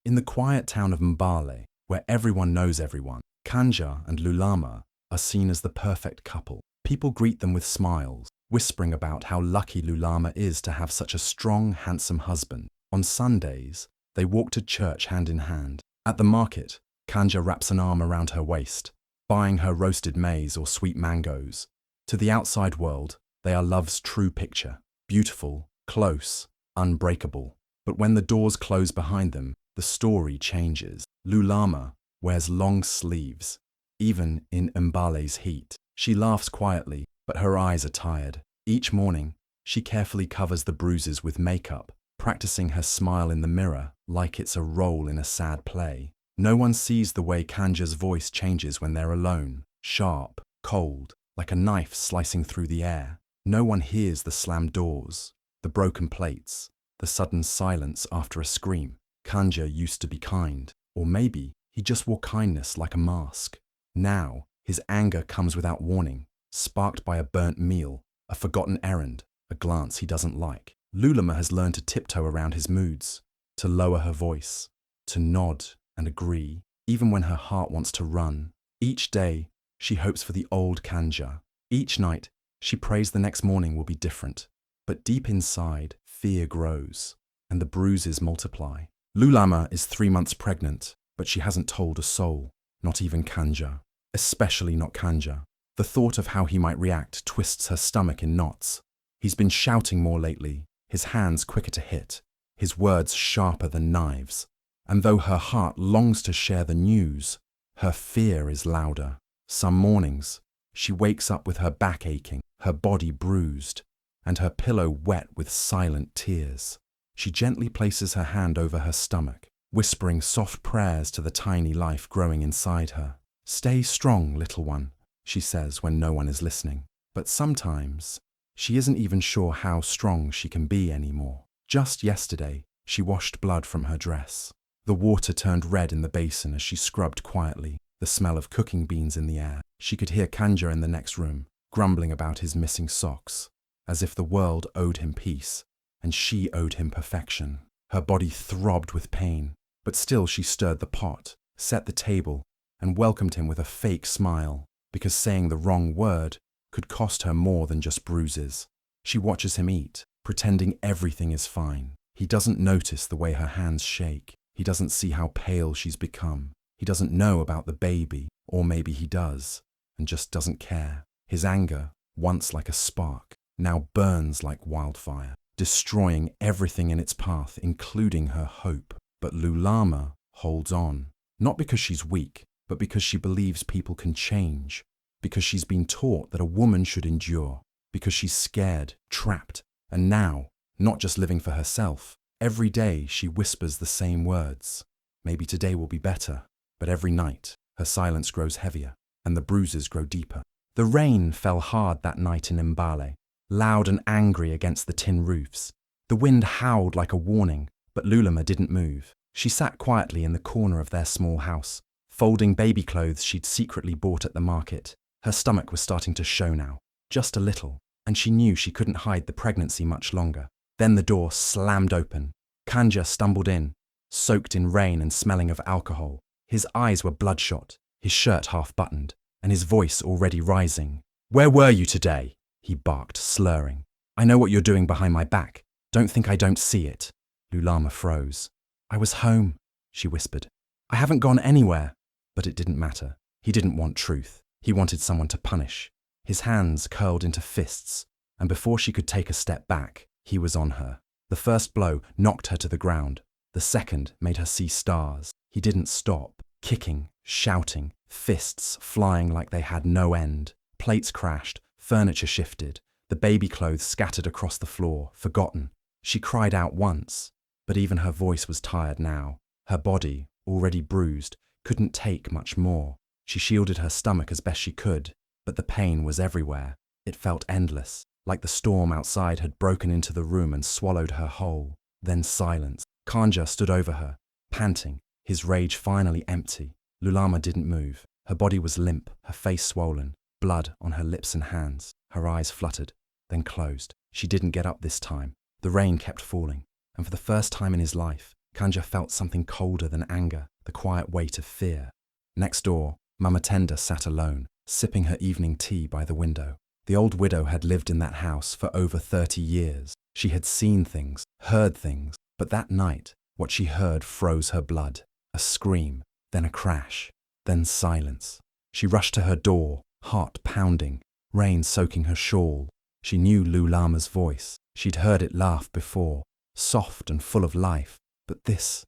In the quiet town of Mbale, where everyone knows everyone, Kanja and Lulama are seen as the perfect couple. People greet them with smiles, whispering about how lucky Lulama is to have such a strong, handsome husband. On Sundays, they walk to church hand in hand. At the market, Kanja wraps an arm around her waist, buying her roasted maize or sweet mangoes. To the outside world, they are love's true picture, beautiful, close, unbreakable. But when the doors close behind them, the story changes. Lulama wears long sleeves, even in Mbale's heat. She laughs quietly, but her eyes are tired. Each morning, she carefully covers the bruises with makeup, practicing her smile in the mirror like it's a role in a sad play. No one sees the way Kanja's voice changes when they're alone, sharp, cold, like a knife slicing through the air. No one hears the slammed doors, the broken plates, the sudden silence after a scream. Kanja used to be kind, or maybe he just wore kindness like a mask. Now, his anger comes without warning, sparked by a burnt meal, a forgotten errand, a glance he doesn't like. Lulama has learned to tiptoe around his moods, to lower her voice, to nod and agree, even when her heart wants to run. Each day, she hopes for the old Kanja. Each night, she prays the next morning will be different. But deep inside, fear grows, and the bruises multiply. Lulama is 3 months pregnant, but she hasn't told a soul, not even Kanja. Especially not Kanja. The thought of how he might react twists her stomach in knots. He's been shouting more lately, his hands quicker to hit, his words sharper than knives. And though her heart longs to share the news, her fear is louder. Some mornings, she wakes up with her back aching, her body bruised, and her pillow wet with silent tears. She gently places her hand over her stomach, whispering soft prayers to the tiny life growing inside her. "Stay strong, little one," she says when no one is listening. But sometimes, she isn't even sure how strong she can be anymore. Just yesterday, she washed blood from her dress. The water turned red in the basin as she scrubbed quietly, the smell of cooking beans in the air. She could hear Kanja in the next room, grumbling about his missing socks, as if the world owed him peace, and she owed him perfection. Her body throbbed with pain, but still she stirred the pot, set the table, and welcomed him with a fake smile, because saying the wrong word could cost her more than just bruises. She watches him eat, pretending everything is fine. He doesn't notice the way her hands shake. He doesn't see how pale she's become. He doesn't know about the baby, or maybe he does, and just doesn't care. His anger, once like a spark, now burns like wildfire, destroying everything in its path, including her hope. But Lulama holds on, not because she's weak, but because she believes people can change, because she's been taught that a woman should endure, because she's scared, trapped, and now, not just living for herself. Every day she whispers the same words. Maybe today will be better. But every night, her silence grows heavier, and the bruises grow deeper. The rain fell hard that night in Mbale, loud and angry against the tin roofs. The wind howled like a warning, but Lulama didn't move. She sat quietly in the corner of their small house, folding baby clothes she'd secretly bought at the market. Her stomach was starting to show now, just a little, and she knew she couldn't hide the pregnancy much longer. Then the door slammed open. Kanja stumbled in, soaked in rain and smelling of alcohol. His eyes were bloodshot, his shirt half-buttoned, and his voice already rising. "Where were you today?" he barked, slurring. "I know what you're doing behind my back. Don't think I don't see it." Lulama froze. "I was home," she whispered. "I haven't gone anywhere." But it didn't matter. He didn't want truth. He wanted someone to punish. His hands curled into fists, and before she could take a step back, he was on her. The first blow knocked her to the ground. The second made her see stars. He didn't stop, kicking, shouting, fists flying like they had no end. Plates crashed, furniture shifted, the baby clothes scattered across the floor, forgotten. She cried out once, but even her voice was tired now. Her body, already bruised, couldn't take much more. She shielded her stomach as best she could, but the pain was everywhere. It felt endless, like the storm outside had broken into the room and swallowed her whole. Then silence. Kanja stood over her, panting, his rage finally empty. Lulama didn't move. Her body was limp, her face swollen, blood on her lips and hands. Her eyes fluttered, then closed. She didn't get up this time. The rain kept falling, and for the first time in his life, Kanja felt something colder than anger, the quiet weight of fear. Next door, Mama Tenda sat alone, sipping her evening tea by the window. The old widow had lived in that house for over 30 years. She had seen things, heard things, but that night, what she heard froze her blood. A scream, then a crash, then silence. She rushed to her door, heart pounding, rain soaking her shawl. She knew Lulama's voice. She'd heard it laugh before, soft and full of life. But this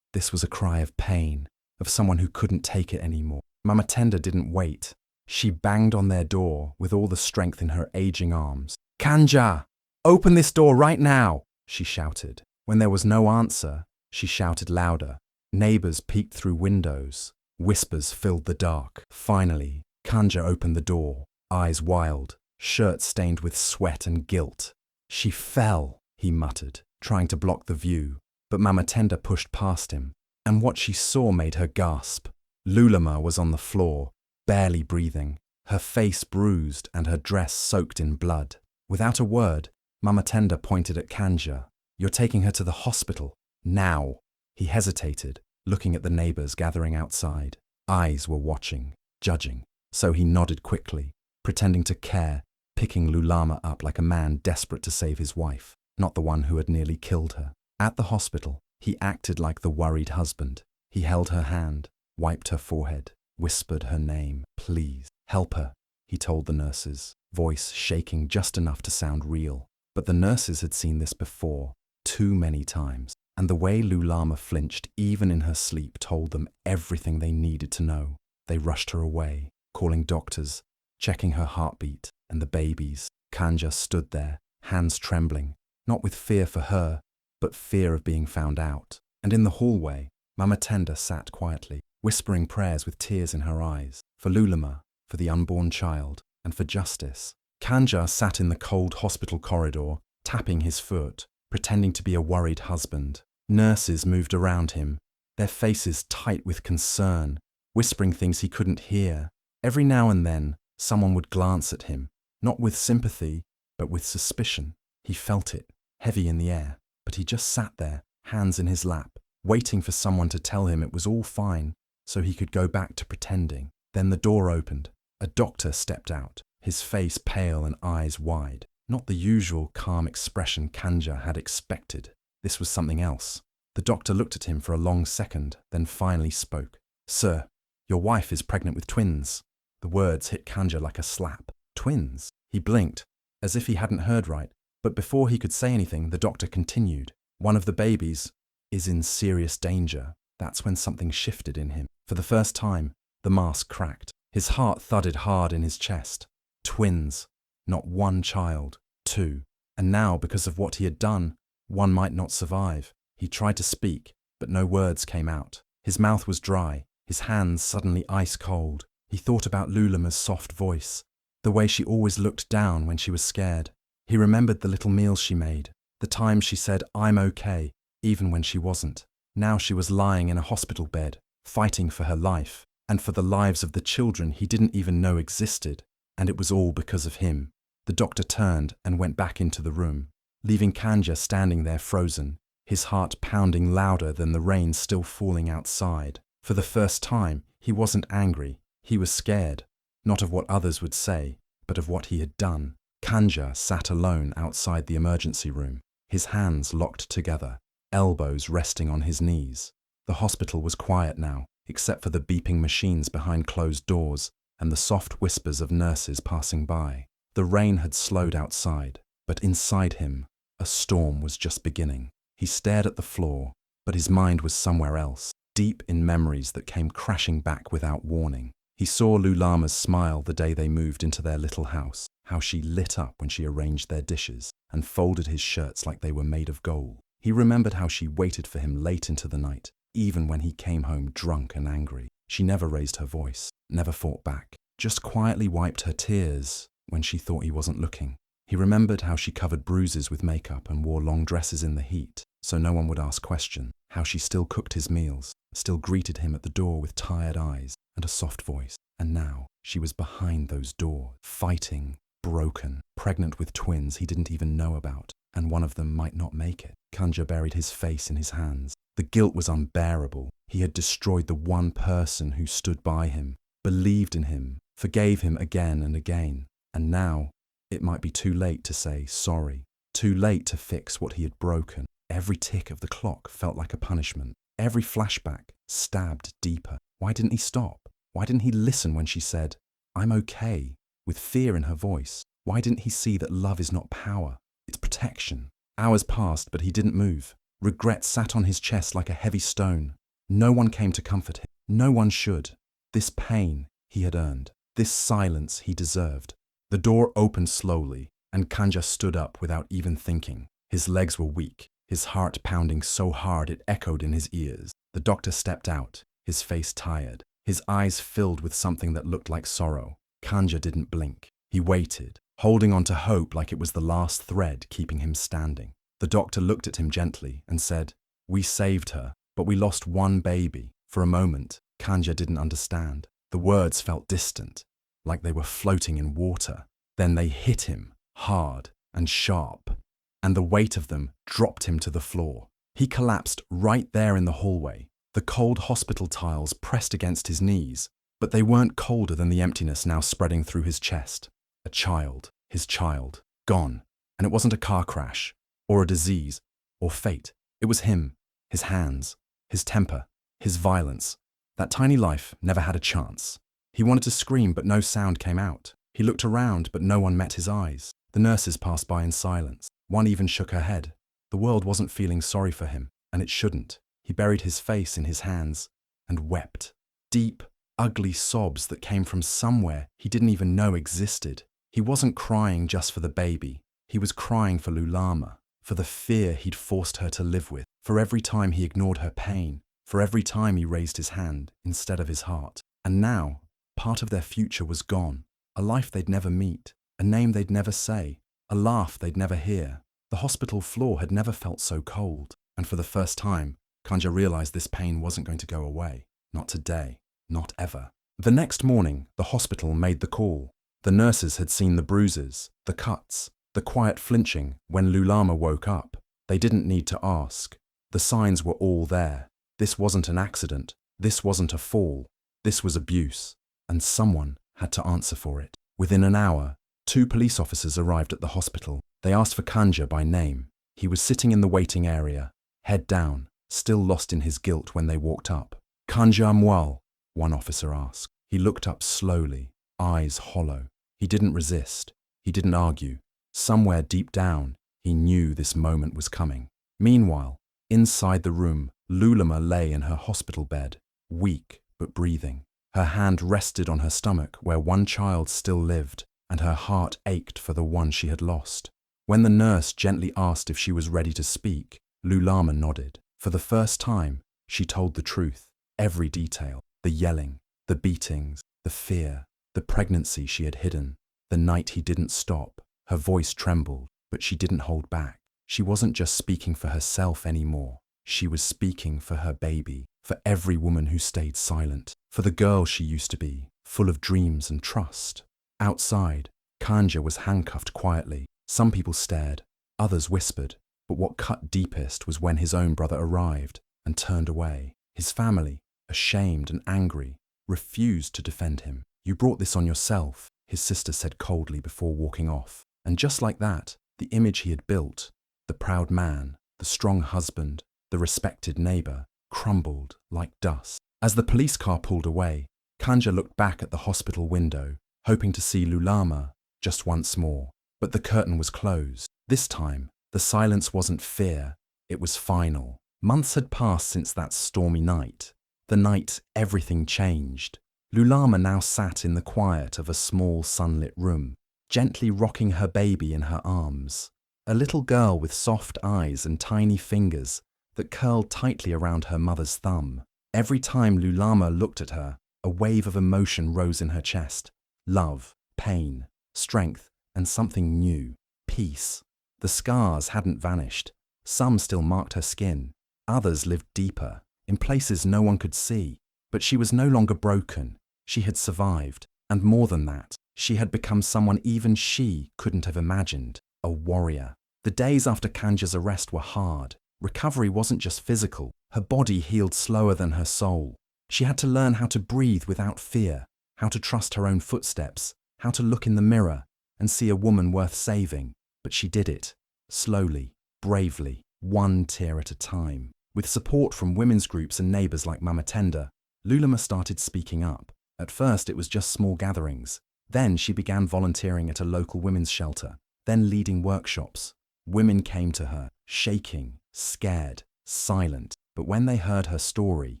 was a cry of pain, of someone who couldn't take it anymore. Mama Tenda didn't wait. She banged on their door with all the strength in her aging arms. "Kanja! Open this door right now!" she shouted. When there was no answer, she shouted louder. Neighbors peeked through windows. Whispers filled the dark. Finally, Kanja opened the door, eyes wild, shirt stained with sweat and guilt. "She fell," he muttered, trying to block the view. But Mama Tenda pushed past him, and what she saw made her gasp. Lulama was on the floor, barely breathing, her face bruised and her dress soaked in blood. Without a word, Mama Tenda pointed at Kanja. "You're taking her to the hospital, now." He hesitated, looking at the neighbors gathering outside. Eyes were watching, judging, so he nodded quickly, pretending to care, picking Lulama up like a man desperate to save his wife, not the one who had nearly killed her. At the hospital, he acted like the worried husband. He held her hand, wiped her forehead, whispered her name. "Please, help her," he told the nurses, voice shaking just enough to sound real. But the nurses had seen this before, too many times, and the way Lulama flinched even in her sleep told them everything they needed to know. They rushed her away, calling doctors, checking her heartbeat and the babies. Kanja stood there, hands trembling, not with fear for her, but fear of being found out. And in the hallway, Mama Tenda sat quietly, whispering prayers with tears in her eyes, for Lulama, for the unborn child, and for justice. Kanja sat in the cold hospital corridor, tapping his foot, pretending to be a worried husband. Nurses moved around him, their faces tight with concern, whispering things he couldn't hear. Every now and then, someone would glance at him, not with sympathy, but with suspicion. He felt it, heavy in the air. But he just sat there, hands in his lap, waiting for someone to tell him it was all fine, so he could go back to pretending. Then the door opened. A doctor stepped out, his face pale and eyes wide. Not the usual calm expression Kanja had expected. This was something else. The doctor looked at him for a long second, then finally spoke. "Sir, your wife is pregnant with twins." The words hit Kanja like a slap. Twins? He blinked, as if he hadn't heard right. But before he could say anything, the doctor continued. "One of the babies is in serious danger." That's when something shifted in him. For the first time, the mask cracked. His heart thudded hard in his chest. Twins. Not one child. Two. And now, because of what he had done, one might not survive. He tried to speak, but no words came out. His mouth was dry, his hands suddenly ice cold. He thought about Lulama's soft voice, the way she always looked down when she was scared. He remembered the little meals she made, the times she said, "I'm okay," even when she wasn't. Now she was lying in a hospital bed, fighting for her life, and for the lives of the children he didn't even know existed, and it was all because of him. The doctor turned and went back into the room, leaving Kanja standing there frozen, his heart pounding louder than the rain still falling outside. For the first time, he wasn't angry, he was scared, not of what others would say, but of what he had done. Kanja sat alone outside the emergency room, his hands locked together, elbows resting on his knees. The hospital was quiet now, except for the beeping machines behind closed doors and the soft whispers of nurses passing by. The rain had slowed outside, but inside him, a storm was just beginning. He stared at the floor, but his mind was somewhere else, deep in memories that came crashing back without warning. He saw Lulama's smile the day they moved into their little house, how she lit up when she arranged their dishes and folded his shirts like they were made of gold. He remembered how she waited for him late into the night, even when he came home drunk and angry. She never raised her voice, never fought back, just quietly wiped her tears when she thought he wasn't looking. He remembered how she covered bruises with makeup and wore long dresses in the heat, so no one would ask questions, how she still cooked his meals, still greeted him at the door with tired eyes and a soft voice. And now she was behind those doors, fighting, broken, pregnant with twins he didn't even know about, and one of them might not make it. Kanja buried his face in his hands. The guilt was unbearable. He had destroyed the one person who stood by him, believed in him, forgave him again and again. And now, it might be too late to say sorry, too late to fix what he had broken. Every tick of the clock felt like a punishment. Every flashback stabbed deeper. Why didn't he stop? Why didn't he listen when she said, "I'm okay," with fear in her voice? Why didn't he see that love is not power, it's protection? Hours passed, but he didn't move. Regret sat on his chest like a heavy stone. No one came to comfort him. No one should. This pain he had earned. This silence he deserved. The door opened slowly, and Kanja stood up without even thinking. His legs were weak, his heart pounding so hard it echoed in his ears. The doctor stepped out, his face tired, his eyes filled with something that looked like sorrow. Kanja didn't blink. He waited, holding on to hope like it was the last thread keeping him standing. The doctor looked at him gently and said, "We saved her, but we lost one baby." For a moment, Kanja didn't understand. The words felt distant, like they were floating in water. Then they hit him, hard and sharp, and the weight of them dropped him to the floor. He collapsed right there in the hallway. The cold hospital tiles pressed against his knees, but they weren't colder than the emptiness now spreading through his chest. A child, his child, gone. And it wasn't a car crash, or a disease, or fate. It was him, his hands, his temper, his violence. That tiny life never had a chance. He wanted to scream, but no sound came out. He looked around, but no one met his eyes. The nurses passed by in silence. One even shook her head. The world wasn't feeling sorry for him, and it shouldn't. He buried his face in his hands and wept. Deep, ugly sobs that came from somewhere he didn't even know existed. He wasn't crying just for the baby. He was crying for Lulama, for the fear he'd forced her to live with, for every time he ignored her pain, for every time he raised his hand instead of his heart. And now, part of their future was gone. A life they'd never meet, a name they'd never say, a laugh they'd never hear. The hospital floor had never felt so cold, and for the first time, Kanja realized this pain wasn't going to go away. Not today, not ever. The next morning, the hospital made the call. The nurses had seen the bruises, the cuts, the quiet flinching when Lulama woke up. They didn't need to ask. The signs were all there. This wasn't an accident. This wasn't a fall. This was abuse. And someone had to answer for it. Within an hour, 2 police officers arrived at the hospital. They asked for Kanja by name. He was sitting in the waiting area, head down, still lost in his guilt when they walked up. "Kanja Mbale?" one officer asked. He looked up slowly, eyes hollow. He didn't resist. He didn't argue. Somewhere deep down, he knew this moment was coming. Meanwhile, inside the room, Lulama lay in her hospital bed, weak but breathing. Her hand rested on her stomach where one child still lived, and her heart ached for the one she had lost. When the nurse gently asked if she was ready to speak, Lulama nodded. For the first time, she told the truth, every detail, the yelling, the beatings, the fear, the pregnancy she had hidden, the night he didn't stop. Her voice trembled, but she didn't hold back. She wasn't just speaking for herself anymore. She was speaking for her baby, for every woman who stayed silent, for the girl she used to be, full of dreams and trust. Outside, Kanja was handcuffed quietly. Some people stared, others whispered, but what cut deepest was when his own brother arrived and turned away. His family, ashamed and angry, refused to defend him. "You brought this on yourself," his sister said coldly before walking off. And just like that, the image he had built, the proud man, the strong husband, the respected neighbor, crumbled like dust. As the police car pulled away, Kanja looked back at the hospital window, hoping to see Lulama just once more. But the curtain was closed. This time, the silence wasn't fear, it was final. Months had passed since that stormy night. The night everything changed. Lulama now sat in the quiet of a small sunlit room, gently rocking her baby in her arms. A little girl with soft eyes and tiny fingers that curled tightly around her mother's thumb. Every time Lulama looked at her, a wave of emotion rose in her chest. Love, pain, strength, and something new. Peace. The scars hadn't vanished. Some still marked her skin. Others lived deeper, in places no one could see. But she was no longer broken. She had survived. And more than that, she had become someone even she couldn't have imagined. A warrior. The days after Kanja's arrest were hard. Recovery wasn't just physical. Her body healed slower than her soul. She had to learn how to breathe without fear, how to trust her own footsteps, how to look in the mirror and see a woman worth saving. But she did it, slowly, bravely, one tear at a time. With support from women's groups and neighbours like Mama Tenda, Lulama started speaking up. At first it was just small gatherings. Then she began volunteering at a local women's shelter, then leading workshops. Women came to her, shaking, scared, silent. But when they heard her story,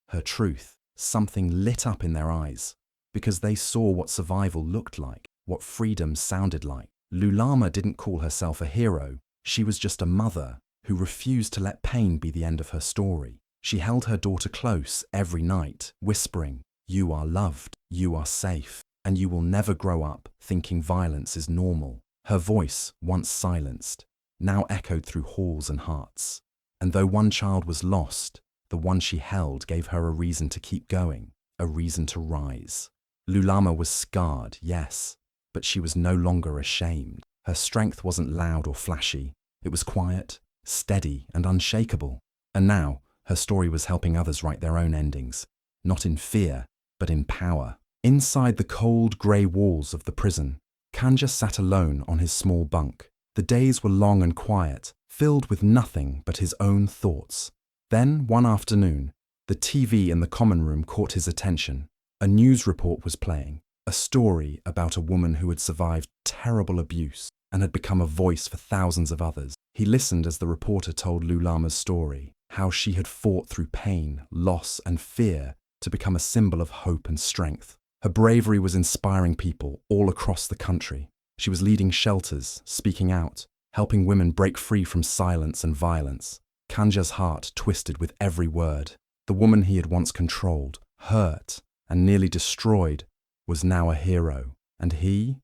her truth, something lit up in their eyes. Because they saw what survival looked like, what freedom sounded like. Lulama didn't call herself a hero. She was just a mother who refused to let pain be the end of her story. She held her daughter close every night, whispering, "You are loved, you are safe, and you will never grow up thinking violence is normal." Her voice, once silenced, now echoed through halls and hearts. And though one child was lost, the one she held gave her a reason to keep going, a reason to rise. Lulama was scarred, yes, but she was no longer ashamed. Her strength wasn't loud or flashy. It was quiet, steady, and unshakable. And now, her story was helping others write their own endings, not in fear, but in power. Inside the cold, grey walls of the prison, Kanja sat alone on his small bunk. The days were long and quiet, filled with nothing but his own thoughts. Then, one afternoon, the TV in the common room caught his attention. A news report was playing, a story about a woman who had survived terrible abuse and had become a voice for thousands of others. He listened as the reporter told Lulama's story, how she had fought through pain, loss, and fear to become a symbol of hope and strength. Her bravery was inspiring people all across the country. She was leading shelters, speaking out, helping women break free from silence and violence. Kanja's heart twisted with every word. The woman he had once controlled, hurt, and nearly destroyed, was now a hero. And he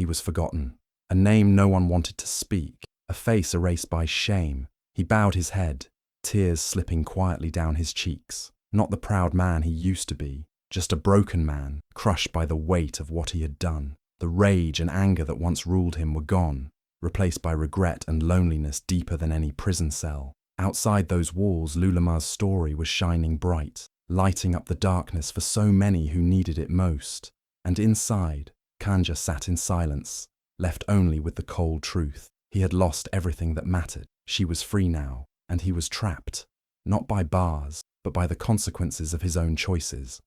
was forgotten. A name no one wanted to speak, a face erased by shame. He bowed his head, tears slipping quietly down his cheeks. Not the proud man he used to be, just a broken man, crushed by the weight of what he had done. The rage and anger that once ruled him were gone, replaced by regret and loneliness deeper than any prison cell. Outside those walls, Lulama's story was shining bright, lighting up the darkness for so many who needed it most. And inside, Kanja sat in silence, left only with the cold truth. He had lost everything that mattered. She was free now, and he was trapped, not by bars, but by the consequences of his own choices.